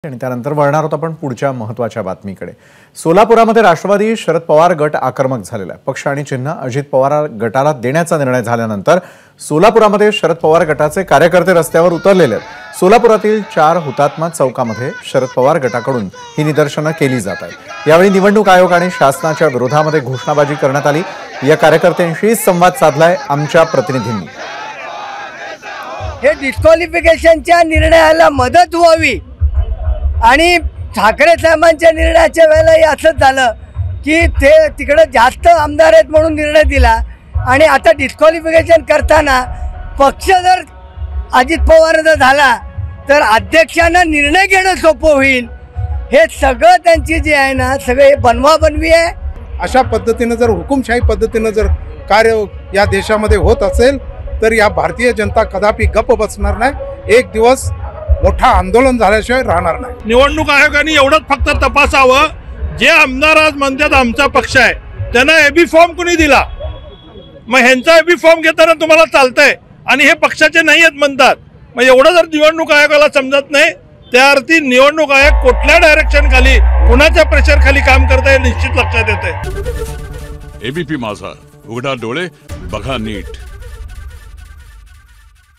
आणि त्यानंतर वळणार आहोत आपण पुढच्या महत्त्वाच्या बातमीकडे। सोलापुरामध्ये राष्ट्रवादी शरद पवार गट आक्रमक झालेला आहे। पक्ष आणि चिन्ह अजित पवार गटाला देण्याचा निर्णय झाल्यानंतर सोलापुरामध्ये शरद पवार गटाचे कार्यकर्ते रस्त्यावर उतरलेले आहेत। सोलापुरातील 4 हुतात्मा चौकामध्ये शरद पवार गटाकडून ही निदर्शनं केली जात आहेत। यावेळी निवडणूक आयोग आणि शासनाच्या विरोधामध्ये घोषणाबाजी करण्यात आली। या कार्यकर्त्यांशी संवाद साधलाय आमच्या प्रतिनिधींनी। हे डिस्क्वालिफिकेशनच्या निर्णयाला मदत व्हावी आणि ठाकरे साहेबांच्या निर्णयाच्या वेळेला असंच झालं की ते तिकडे जास्त आमदार आहेत म्हणून निर्णय दिला आणि आता डिस्क्वालिफिकेशन करताना पक्ष जर अजित पवारांचा झाला तर अध्यक्षांना निर्णय घेणं सोपं होईल। हे सगळं त्यांची जे आहे ना सगळे बनवाबनवी आहे। अशा पद्धतीने जर हुकुमशाही पद्धतीने जर कार्य या देशामध्ये होत असेल तर या भारतीय जनता कदापि गप्प बसणार नाही। एक दिवस मोठा आंदोलन झाल्याशिवाय राहणार नाही। निवडणूक आयोगाने एवढंच फक्त तपासावं, जे आमदार आज म्हणतात आमचा पक्ष आहे त्यांना एबी फॉर्म कुणी दिला, मग ह्यांचा एबी फॉर्म घेताना तुम्हाला चालतंय आणि हे पक्षाचे नाही आहेत म्हणतात। मग एवढं जर निवडणूक आयोगाला समजत नाही त्या अर्थी निवडणूक आयोग कुठल्या डायरेक्शन खाली कुणाच्या प्रेशर खाली काम करताय निश्चित लक्षात येते। एबीपी माझा, उघडा डोळे बघा नीट।